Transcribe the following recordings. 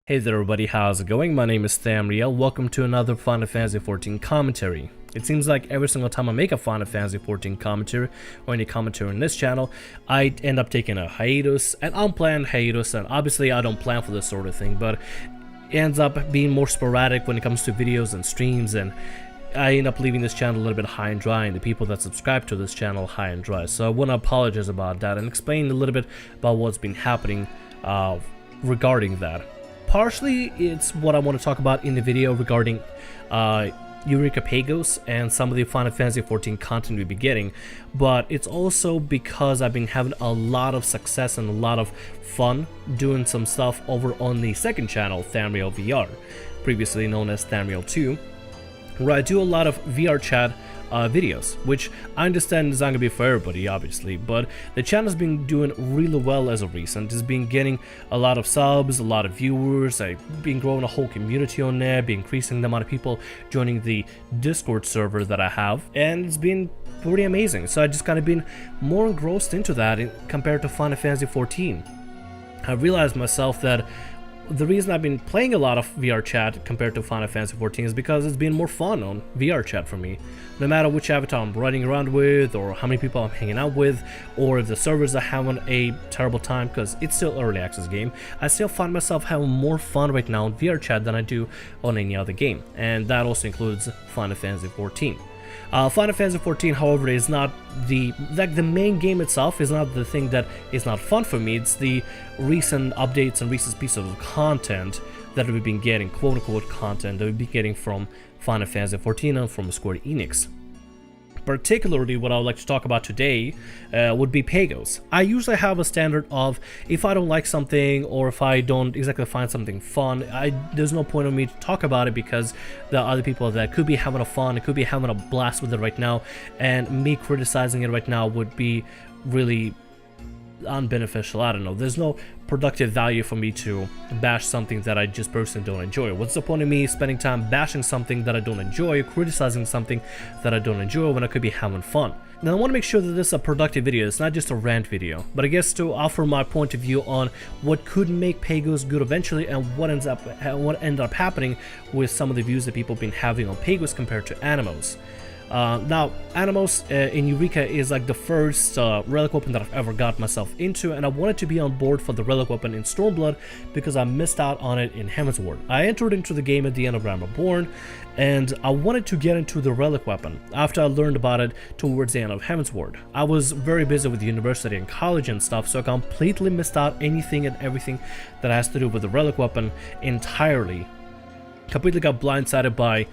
Hey there everybody, how's it going? My name is Thamriel. Welcome to another Final Fantasy XIV commentary. It seems like every single time I make a Final Fantasy XIV commentary or any commentary on this channel, I end up taking a hiatus, an unplanned hiatus, and obviously I don't plan for this sort of thing, but it ends up being more sporadic when it comes to videos and streams, and I end up leaving this channel a little bit high and dry, and the people that subscribe to this channel high and dry. So I want to apologize about that and explain a little bit about what's been happening regarding that. Partially, it's what I want to talk about in the video regarding Eureka Pagos and some of the Final Fantasy XIV content we'll be getting, but it's also because I've been having a lot of success and a lot of fun doing some stuff over on the second channel, Thamriel VR, previously known as Thamriel 2, where I do a lot of VR chat videos, which I understand is not gonna be for everybody, obviously, but the channel's been doing really well as of recent. It's been getting a lot of subs, a lot of viewers. I've been growing a whole community on there, been increasing the amount of people joining the Discord server that I have, and it's been pretty amazing. So I just kind of been more engrossed into that compared to Final Fantasy XIV. I realized myself that the reason I've been playing a lot of VR chat compared to Final Fantasy XIV is because it's been more fun on VR chat for me. No matter which avatar I'm running around with, or how many people I'm hanging out with, or if the servers are having a terrible time, because it's still early access game, I still find myself having more fun right now on VR chat than I do on any other game, and that also includes Final Fantasy XIV. Final Fantasy XIV, however, is not the main game itself is not the thing that is not fun for me. It's the recent updates and recent pieces of content that we've been getting, quote-unquote content that we've been getting from Final Fantasy XIV and from Square Enix. Particularly, what I would like to talk about today would be Pagos. I usually have a standard of, if I don't like something or if I don't exactly find something fun, there's no point of me to talk about it, because there are other people that could be having a fun, could be having a blast with it right now, and me criticizing it right now would be really unbeneficial. I don't know, there's no productive value for me to bash something that I just personally don't enjoy. What's the point of me spending time bashing something that I don't enjoy, criticizing something that I don't enjoy, when I could be having fun? Now I want to make sure that this is a productive video. It's not just a rant video, but I guess to offer my point of view on what could make Pagos good eventually, and what ended up happening with some of the views that people have been having on Pagos compared to Anemos. Now, Anemos in Eureka is like the first Relic weapon that I've ever got myself into, and I wanted to be on board for the Relic weapon in Stormblood because I missed out on it in Heavensward. I entered into the game at the end of Realm Reborn, and I wanted to get into the Relic weapon after I learned about it towards the end of Heavensward. I was very busy with university and college and stuff, so I completely missed out anything and everything that has to do with the Relic weapon entirely. Completely got blindsided by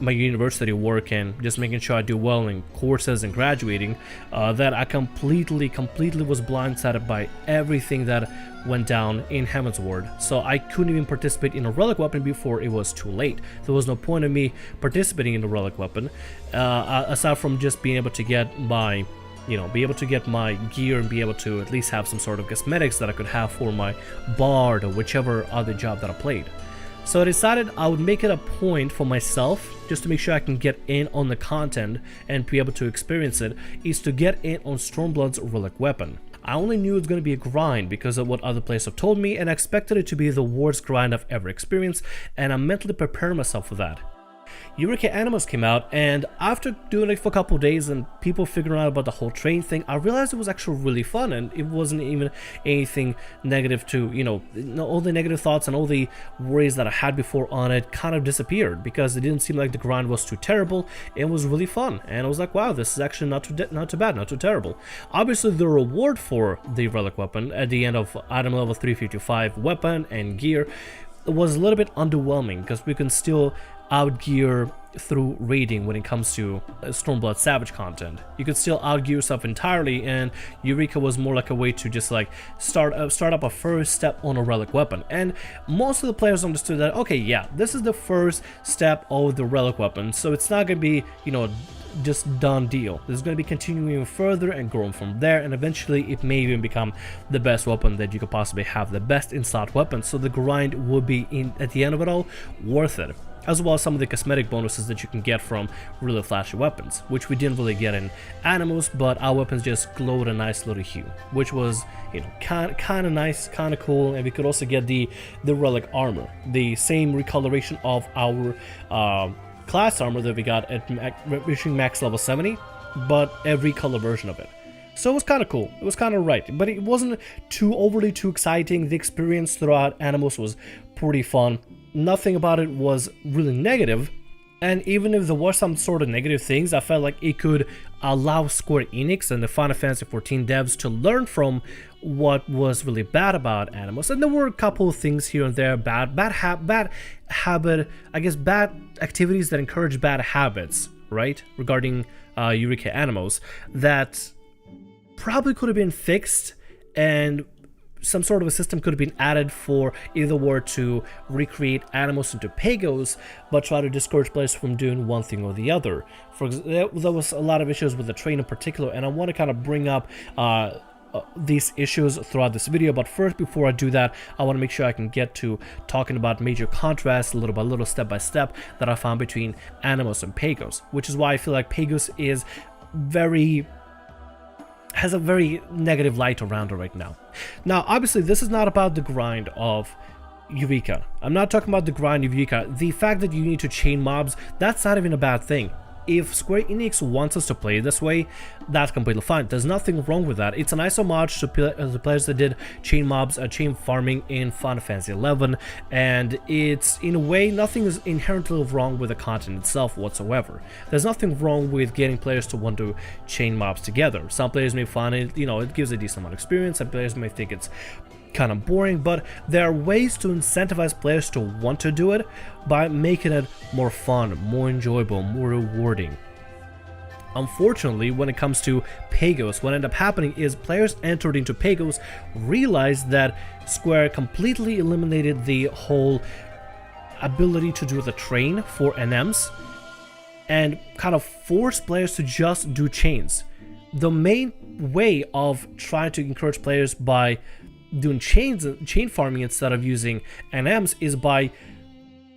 my university work and just making sure I do well in courses and graduating, that I completely was blindsided by everything that went down in Heavensward. So I couldn't even participate in a Relic weapon before it was too late. There was no point of me participating in the Relic weapon, aside from just being able to get my be able to get my gear and be able to at least have some sort of cosmetics that I could have for my bard or whichever other job that I played. So I decided I would make it a point for myself, just to make sure I can get in on the content and be able to experience it, is to get in on Stormblood's Relic weapon. I only knew it was going to be a grind because of what other players have told me, and I expected it to be the worst grind I've ever experienced, and I mentally prepared myself for that. Eureka Anemos came out, and after doing it for a couple of days and people figuring out about the whole train thing, I realized it was actually really fun, and it wasn't even anything negative to, all the negative thoughts and all the worries that I had before on it kind of disappeared, because it didn't seem like the grind was too terrible. It was really fun, and I was like, wow, this is actually not too bad, not too terrible. Obviously, the reward for the Relic weapon at the end of item level 355 weapon and gear was a little bit underwhelming, because we can still outgear through raiding when it comes to Stormblood Savage content. You could still outgear yourself entirely, and Eureka was more like a way to just like start up a first step on a Relic weapon. And most of the players understood that, okay, yeah, this is the first step of the Relic weapon, so it's not gonna be, just done deal. This is going to be continuing further and growing from there, and eventually it may even become the best weapon that you could possibly have, the best in-slot weapon, so the grind will be, at the end of it all, worth it. As well as some of the cosmetic bonuses that you can get from really flashy weapons, which we didn't really get in Anemos, but our weapons just glowed a nice little hue, which was, you know, kind of nice, kind of cool. And we could also get the Relic armor, the same recoloration of our class armor that we got at reaching max level 70, but every color version of it. So it was kind of cool. It was kind of right, but it wasn't too overly too exciting. The experience throughout Anemos was pretty fun. Nothing about it was really negative, and even if there were some sort of negative things, I felt like it could allow Square Enix and the Final Fantasy XIV devs to learn from what was really bad about Anemos. And there were a couple of things here and there, bad habit, I guess bad activities that encourage bad habits, right? Regarding Eureka Anemos, that probably could have been fixed, and some sort of a system could have been added for either were to recreate Anemos into Pagos, but try to discourage players from doing one thing or the other. For example, there was a lot of issues with the train in particular, and I want to kind of bring up these issues throughout this video. But first, before I do that, I want to make sure I can get to talking about major contrasts little by little, step by step, that I found between Anemos and Pagos, which is why I feel like Pagos is has a very negative light around it right now. Now, obviously, this is not about the grind of Eureka. I'm not talking about the grind of Eureka. The fact that you need to chain mobs, that's not even a bad thing. If Square Enix wants us to play this way, that's completely fine. There's nothing wrong with that. It's a nice homage to the players that did chain mobs, chain farming in Final Fantasy XI, and it's, in a way, nothing is inherently wrong with the content itself whatsoever. There's nothing wrong with getting players to want to chain mobs together. Some players may find it, you know, it gives a decent amount of experience. Some players may think it's kind of boring, but there are ways to incentivize players to want to do it by making it more fun, more enjoyable, more rewarding. Unfortunately, when it comes to Pagos, what ended up happening is players entered into Pagos realized that Square completely eliminated the whole ability to do the train for NMs and kind of forced players to just do chains. The main way of trying to encourage players by doing chain farming instead of using NMs is by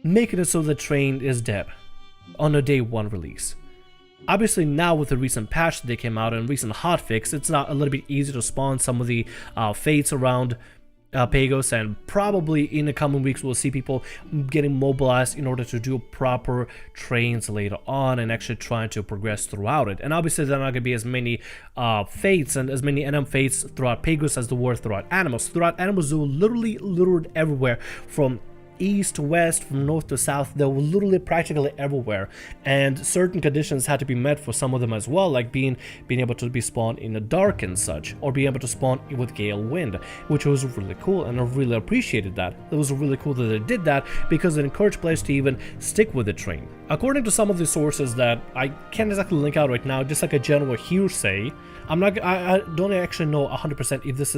making it so the train is dead on a day one release. Obviously, now with the recent patch that they came out and recent hotfix, it's not a little bit easier to spawn some of the fates around Pagos, and probably in the coming weeks we'll see people getting mobilized in order to do proper trains later on and actually trying to progress throughout it. And obviously there are not going to be as many fates and as many NM fates throughout Pagos as there were throughout Anemos. Throughout Anemos, they were literally littered everywhere, from east to west, from north to south. They were literally practically everywhere, and certain conditions had to be met for some of them as well, like being able to be spawned in the dark and such, or being able to spawn with gale wind, which was really cool, and I really appreciated that. It was really cool that they did that because it encouraged players to even stick with the train. According to some of the sources that I can't exactly link out right now, just like a general hearsay, I don't actually know 100% if this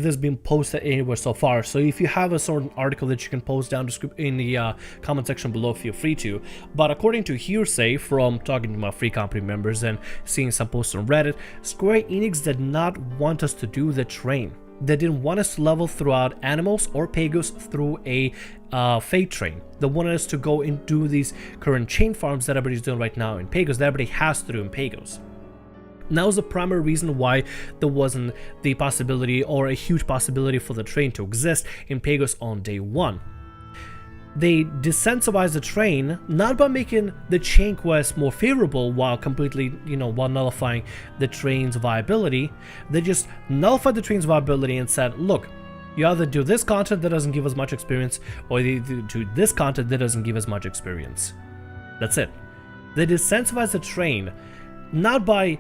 has been posted anywhere so far. So if you have a certain article that you can post down in the comment section below, feel free to. But according to hearsay from talking to my free company members and seeing some posts on Reddit, Square Enix did not want us to do the train. They didn't want us to level throughout Anemos or Pagos through a fate train. They wanted us to go and do these current chain farms that everybody's doing right now in Pagos, that everybody has to do in Pagos. That was the primary reason why there wasn't the possibility, or a huge possibility, for the train to exist in Pagos on day one. They decentralized the train not by making the chain quest more favorable while completely, while nullifying the train's viability. They just nullified the train's viability and said, look, you either do this content that doesn't give us much experience, or you do this content that doesn't give us much experience. That's it. They decentralized the train not by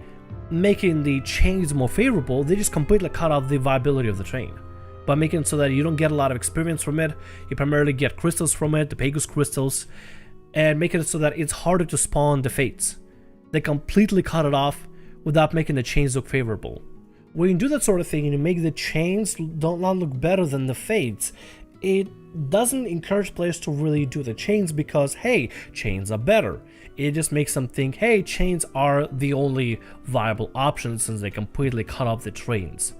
making the chains more favorable, they just completely cut off the viability of the train by making it so that you don't get a lot of experience from it. You primarily get crystals from it, the Pagos crystals, and making it so that it's harder to spawn the fates. They completely cut it off without making the chains look favorable. When you do that sort of thing and you make the chains not look better than the fates, it doesn't encourage players to really do the chains because, hey, chains are better. It just makes them think, hey, chains are the only viable option since they completely cut off the trains.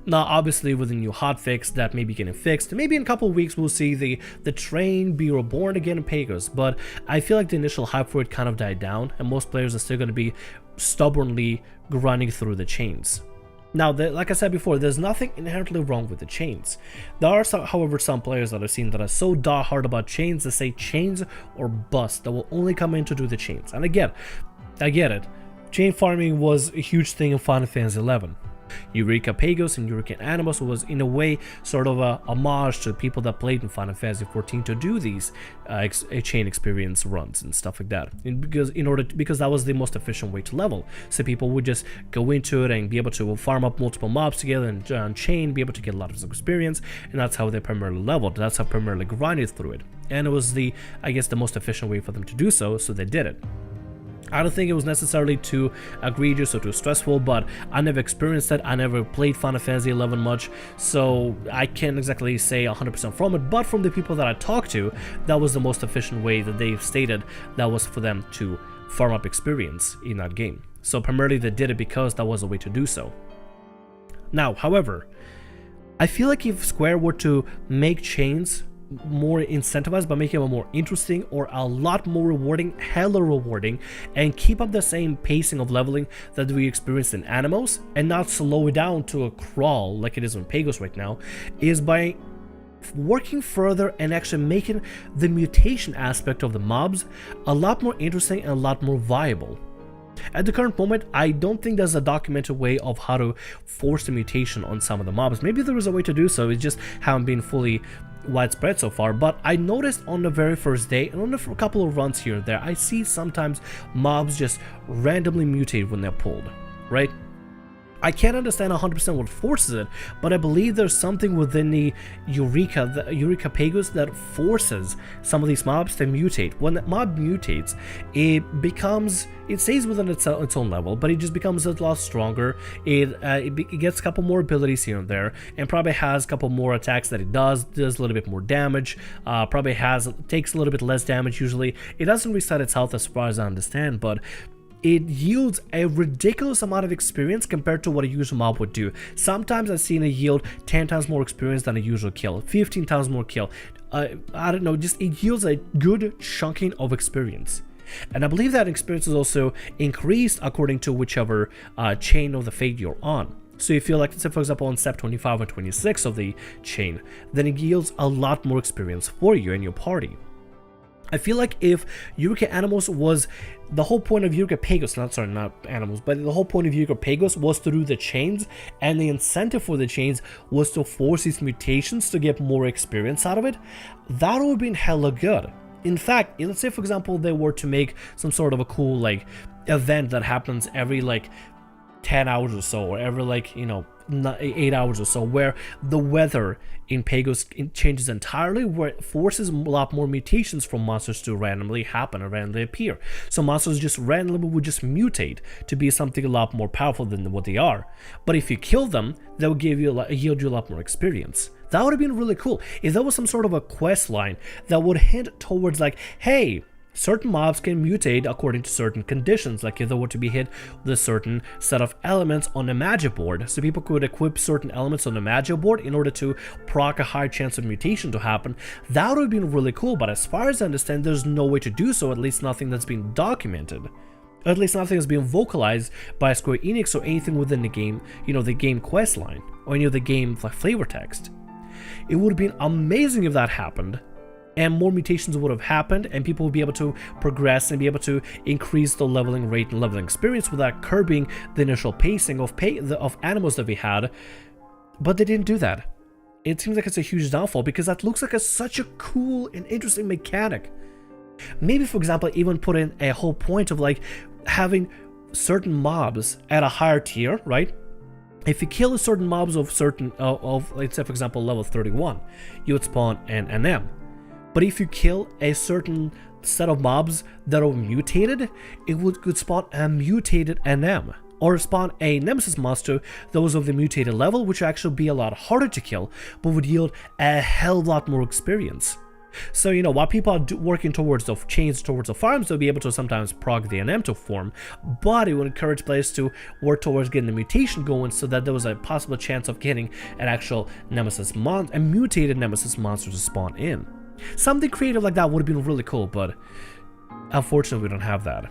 Now, obviously, with a new hotfix that may be getting fixed, maybe in a couple of weeks we'll see the train be reborn again in Pagos, but I feel like the initial hype for it kind of died down, and most players are still going to be stubbornly grinding through the chains. Now, like I said before, there's nothing inherently wrong with the chains. There are, however, some players that I've seen that are so die-hard about chains that say chains or bust, that will only come in to do the chains. And again, I get it. Chain farming was a huge thing in Final Fantasy XI. Eureka Pagos and Eureka Anemos was in a way sort of a homage to people that played in Final Fantasy XIV to do these chain experience runs and stuff like that, because that was the most efficient way to level. So people would just go into it and be able to farm up multiple mobs together and chain, be able to get a lot of experience, and that's how they primarily leveled. That's how primarily grinded through it, and it was I guess the most efficient way for them to do so, so they did it. I don't think it was necessarily too egregious or too stressful, but I never experienced it. I never played Final Fantasy XI much, so I can't exactly say 100% from it, but from the people that I talked to, that was the most efficient way that they've stated that was for them to farm up experience in that game. So primarily they did it because that was a way to do so. Now, however, I feel like if Square were to make chains more incentivized by making them more interesting or a lot more rewarding, hella rewarding, and keep up the same pacing of leveling that we experienced in Anemos and not slow it down to a crawl like it is in Pagos right now, is by working further and actually making the mutation aspect of the mobs a lot more interesting and a lot more viable. At the current moment, I don't think there's a documented way of how to force the mutation on some of the mobs. Maybe there is a way to do so, it just haven't been fully widespread so far, but I noticed on the very first day and on a couple of runs here and there, I see sometimes mobs just randomly mutate when they're pulled, right? I can't understand 100% what forces it, but I believe there's something within the Eureka Pagos that forces some of these mobs to mutate. When the mob mutates, it stays within its own level, but it just becomes a lot stronger. It gets a couple more abilities here and there, and probably has a couple more attacks that it does a little bit more damage, probably takes a little bit less damage usually. It doesn't reset its health as far as I understand, but it yields a ridiculous amount of experience compared to what a usual mob would do. Sometimes I've seen it yield 10 times more experience than a usual kill, 15 times more kill. I don't know, just it yields a good chunking of experience. And I believe that experience is also increased according to whichever chain of the fate you're on. So if you're like, say for example, on step 25 or 26 of the chain, then it yields a lot more experience for you and your party. I feel like if Eureka Anemos was the whole point of Eureka Pagos, not Anemos, but the whole point of Eureka Pagos was to do the chains, and the incentive for the chains was to force these mutations to get more experience out of it, that would have been hella good. In fact, let's say for example they were to make some sort of a cool like event that happens every like 10 hours or so, or every like 8 hours or so, where the weather in Pagos changes entirely, where it forces a lot more mutations for monsters to randomly happen and randomly appear. So monsters just randomly would just mutate to be something a lot more powerful than what they are. But if you kill them, that would yield you a lot more experience. That would have been really cool if there was some sort of a quest line that would hint towards like, hey, certain mobs can mutate according to certain conditions, like if they were to be hit with a certain set of elements on the magic board. So people could equip certain elements on the magic board in order to proc a higher chance of mutation to happen. That would have been really cool, but as far as I understand, there's no way to do so, at least nothing that's been documented. At least nothing has been vocalized by Square Enix or anything within the game, the game quest line, or any of the game flavor text. It would have been amazing if that happened, and more mutations would have happened, and people would be able to progress and be able to increase the leveling rate and leveling experience without curbing the initial pacing of Anemos that we had. But they didn't do that. It seems like it's a huge downfall, because that looks like such a cool and interesting mechanic. Maybe, for example, even put in a whole point of like having certain mobs at a higher tier, right? If you kill certain mobs of let's say for example level 31, you would spawn an NM. But if you kill a certain set of mobs that are mutated, it could spawn a mutated NM or spawn a Nemesis monster that was of the mutated level, which would actually be a lot harder to kill, but would yield a hell of a lot more experience. So, you know, while people are working towards the chains, towards the farms, they'll be able to sometimes prog the NM to form, but it would encourage players to work towards getting the mutation going so that there was a possible chance of getting an actual Nemesis a mutated Nemesis monster to spawn in. Something creative like that would have been really cool, but unfortunately we don't have that.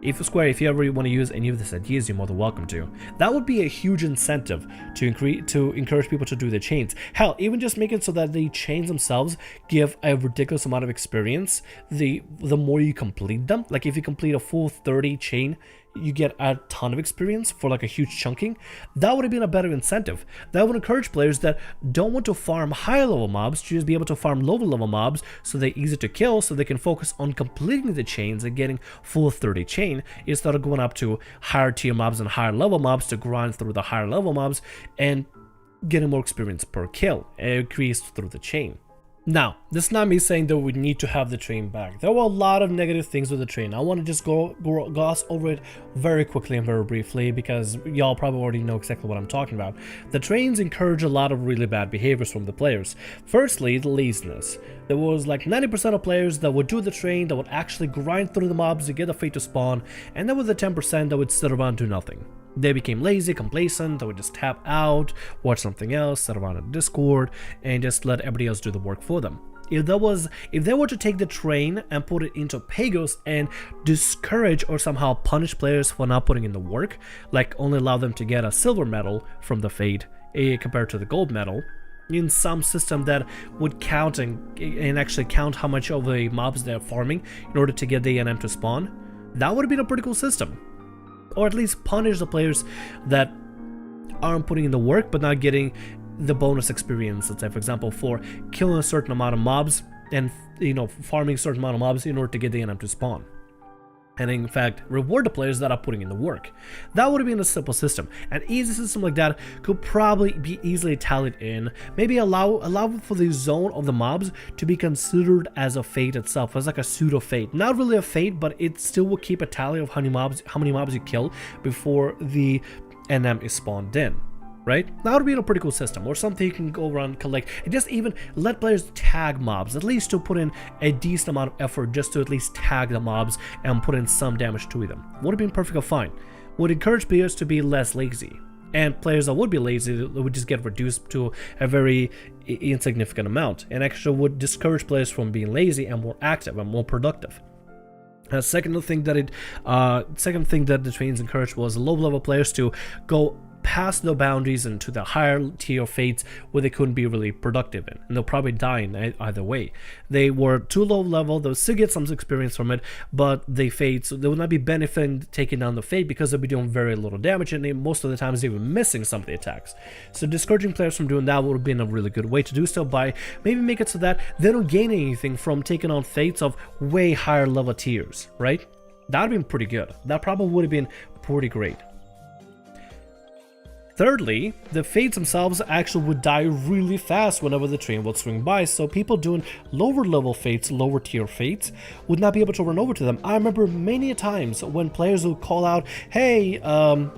If you ever want to use any of these ideas, you're more than welcome to. That would be a huge incentive to encourage people to do the chains. Hell, even just make it so that the chains themselves give a ridiculous amount of experience the more you complete them. Like if you complete a full 30 chain, you get a ton of experience for like a huge chunking. That would have been a better incentive. That would encourage players that don't want to farm high level mobs to just be able to farm lower level mobs so they're easy to kill, so they can focus on completing the chains and getting full 30 chain instead of going up to higher tier mobs and higher level mobs to grind through the higher level mobs and getting more experience per kill increased through the chain. Now, this is not me saying that we need to have the train back. There were a lot of negative things with the train. I want to just gloss over it very quickly and very briefly because y'all probably already know exactly what I'm talking about. The trains encourage a lot of really bad behaviors from the players. Firstly, the laziness. There was like 90% of players that would do the train, that would actually grind through the mobs to get the fate to spawn, and there was the 10% that would sit around and do nothing. They became lazy, complacent, they would just tap out, watch something else, sit around in Discord, and just let everybody else do the work for them. If they were to take the train and put it into Pagos and discourage or somehow punish players for not putting in the work, like only allow them to get a silver medal from the fate compared to the gold medal, in some system that would count and actually count how much of the mobs they're farming in order to get the NM to spawn, that would have been a pretty cool system. Or at least punish the players that aren't putting in the work but not getting the bonus experience. Let's say, for example, for killing a certain amount of mobs and, you know, farming a certain amount of mobs in order to get the NM to spawn. And in fact, reward the players that are putting in the work. That would have been a simple system. An easy system like that could probably be easily tallied in. Maybe allow for the zone of the mobs to be considered as a fate itself, as like a pseudo fate. Not really a fate, but it still will keep a tally of how many mobs you kill before the NM is spawned in. Right? That would be a pretty cool system, or something you can go around, collect, and just even let players tag mobs, at least to put in a decent amount of effort just to at least tag the mobs and put in some damage to them. Would have been perfectly fine. Would encourage players to be less lazy, and players that would be lazy would just get reduced to a very insignificant amount, and actually would discourage players from being lazy and more active and more productive. Second thing that the trains encouraged was low-level players to go past the boundaries into the higher tier fates where they couldn't be really productive in, and they'll probably die in either way. They were too low level, they'll still get some experience from it, but they fade, so they would not be benefiting taking down the fate because they'll be doing very little damage, and most of the times they're even missing some of the attacks. So discouraging players from doing that would have been a really good way to do so, by maybe make it so that they don't gain anything from taking on fates of way higher level tiers, right? That would have been pretty good. That probably would have been pretty great. Thirdly, the fates themselves actually would die really fast whenever the train would swing by, so people doing lower level fates, lower tier fates, would not be able to run over to them. I remember many times when players would call out, hey, the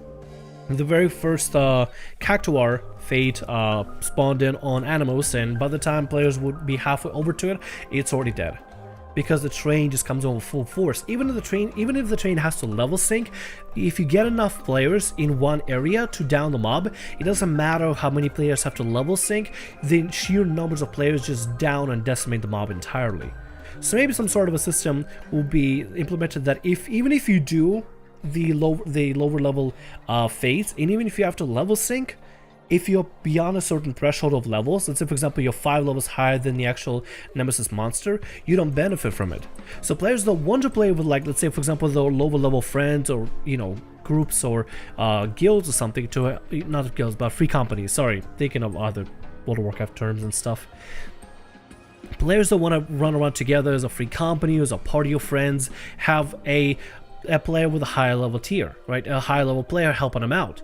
very first Cactuar fate spawned in on Anemos, and by the time players would be halfway over to it, it's already dead. Because the train just comes on full force. Even if the train has to level sync, if you get enough players in one area to down the mob, it doesn't matter how many players have to level sync, the sheer numbers of players just down and decimate the mob entirely. So maybe some sort of a system will be implemented that even if you do the lower level fates, and even if you have to level sync, if you're beyond a certain threshold of levels, let's say for example you're 5 levels higher than the actual Nemesis monster, you don't benefit from it. So players that want to play with, like, let's say for example their lower level friends, or, you know, groups or guilds or something, to not guilds but free companies, sorry, thinking of other World of Warcraft terms and stuff. Players that want to run around together as a free company, as a party of friends, have a player with a higher level tier, right? A higher level player helping them out.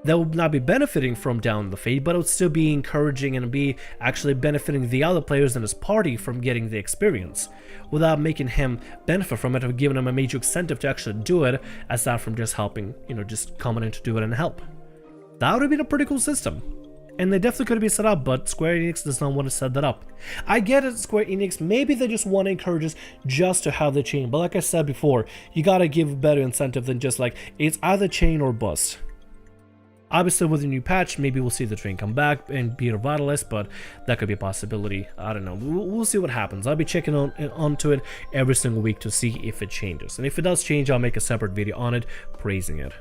that would not be benefiting from down the fade, but it would still be encouraging and be actually benefiting the other players in his party from getting the experience, without making him benefit from it or giving him a major incentive to actually do it, aside from just helping, just coming in to do it and help. That would have been a pretty cool system. And they definitely could have been set up, but Square Enix does not want to set that up. I get it, Square Enix, maybe they just want to encourage us just to have the chain, but like I said before, you gotta give a better incentive than just like, it's either chain or bust. Obviously, with the new patch, maybe we'll see the train come back and be revitalized, but that could be a possibility. I don't know. We'll see what happens. I'll be checking onto it every single week to see if it changes. And if it does change, I'll make a separate video on it, praising it.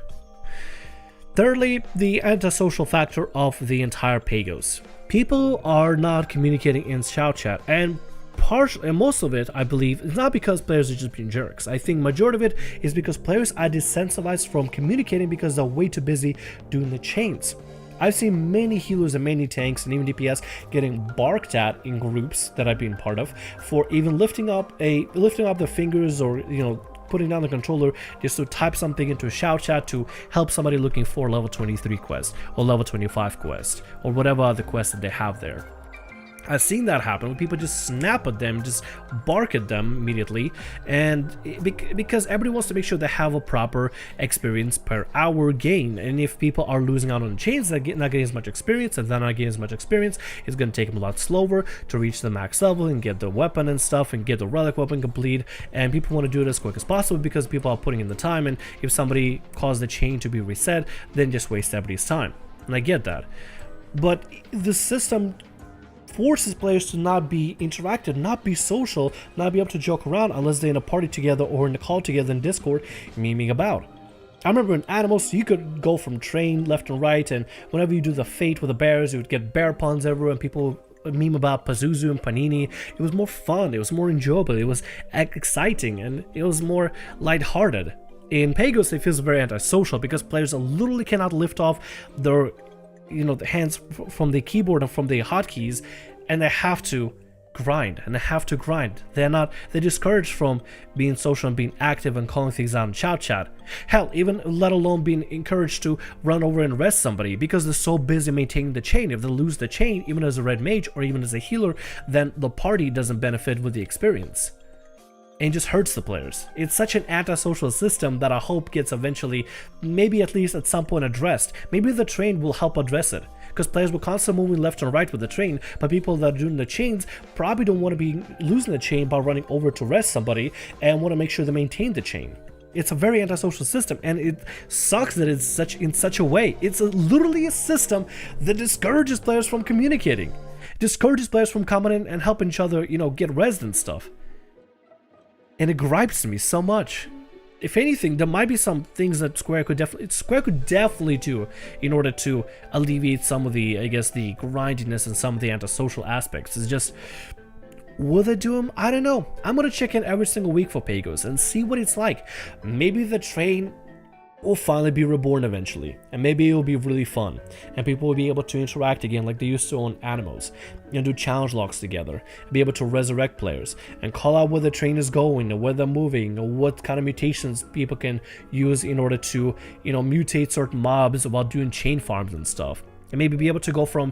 Thirdly, the antisocial factor of the entire Pagos. People are not communicating in shout chat, and most of it, I believe, is not because players are just being jerks. I think majority of it is because players are desensitized from communicating because they're way too busy doing the chains. I've seen many healers and many tanks and even DPS getting barked at in groups that I've been part of for even lifting up their fingers or putting down the controller just to type something into a shout chat to help somebody looking for level 23 quest or level 25 quest or whatever other quest that they have there. I've seen that happen when people just snap at them, just bark at them immediately, and because everybody wants to make sure they have a proper experience per hour gain, and if people are losing out on the chains, they're not getting as much experience, and they're not getting as much experience, it's going to take them a lot slower to reach the max level and get the weapon and stuff and get the relic weapon complete, and people want to do it as quick as possible because people are putting in the time, and if somebody caused the chain to be reset, then just waste everybody's time, and I get that. But the system forces players to not be interactive, not be social, not be able to joke around unless they're in a party together or in a call together in Discord, memeing about. I remember in Anemos, you could go from train left and right, and whenever you do the fate with the bears, you would get bear puns everywhere, and people meme about Pazuzu and Panini. It was more fun, it was more enjoyable, it was exciting, and it was more lighthearted. In Pagos, it feels very antisocial because players literally cannot lift off their the hands from the keyboard and from the hotkeys, and they have to grind, They're discouraged from being social and being active and calling things out in shout chat. Hell, even let alone being encouraged to run over and rest somebody because they're so busy maintaining the chain. If they lose the chain, even as a red mage or even as a healer, then the party doesn't benefit with the experience. And just hurts the players. It's such an antisocial system that I hope gets eventually, maybe at least at some point, addressed. Maybe the train will help address it, because players will constantly moving left and right with the train, but people that are doing the chains probably don't want to be losing the chain by running over to rest somebody and want to make sure they maintain the chain. It's a very antisocial system, and it sucks that it's in such a way. It's literally a system that discourages players from communicating, discourages players from coming in and helping each other, get res and stuff. And it gripes me so much. If anything, there might be some things that Square could definitely do in order to alleviate some of the, the grindiness and some of the antisocial aspects. It's just, will they do them? I don't know. I'm gonna check in every single week for Pagos and see what it's like. Maybe the train will finally be reborn eventually, and maybe it will be really fun, and people will be able to interact again like they used to on Anemos, and do challenge logs together, and be able to resurrect players, and call out where the train is going, or where they're moving, or what kind of mutations people can use in order to, mutate certain mobs while doing chain farms and stuff, and maybe be able to go from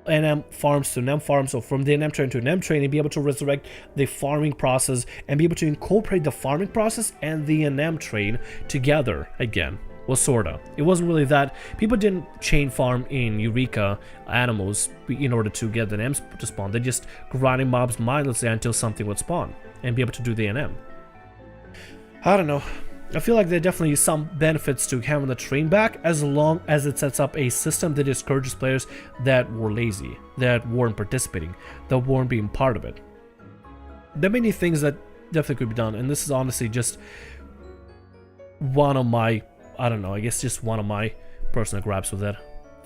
NM farms to NM farms, or from the NM train to NM train, and be able to resurrect the farming process and be able to incorporate the farming process and the NM train together again. Well, sorta. It wasn't really that. People didn't chain farm in Eureka Anemos in order to get the NMs to spawn. They just grinding mobs mindlessly until something would spawn and be able to do the NM. I don't know. I feel like there are definitely some benefits to having the train back, as long as it sets up a system that discourages players that were lazy, that weren't participating, that weren't being part of it. There are many things that definitely could be done, and this is honestly just one of my, just one of my personal grabs with it.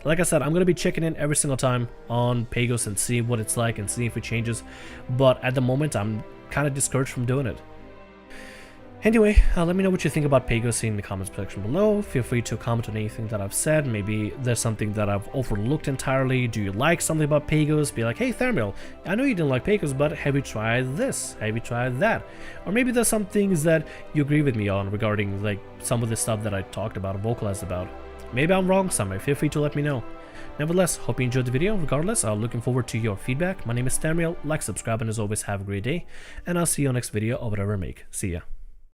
Like I said, I'm going to be checking in every single time on Pagos and see what it's like and see if it changes, but at the moment I'm kind of discouraged from doing it. Anyway, let me know what you think about Pagos in the comments section below. Feel free to comment on anything that I've said. Maybe there's something that I've overlooked entirely. Do you like something about Pagos? Be like, hey Thermiel, I know you didn't like Pagos, but have you tried this? Have you tried that? Or maybe there's some things that you agree with me on regarding like some of the stuff that I talked about or vocalized about. Maybe I'm wrong somewhere, feel free to let me know. Nevertheless, hope you enjoyed the video. Regardless, I'm looking forward to your feedback. My name is Tamriel, like, subscribe, and as always, have a great day, and I'll see you on next video or whatever I make. See ya.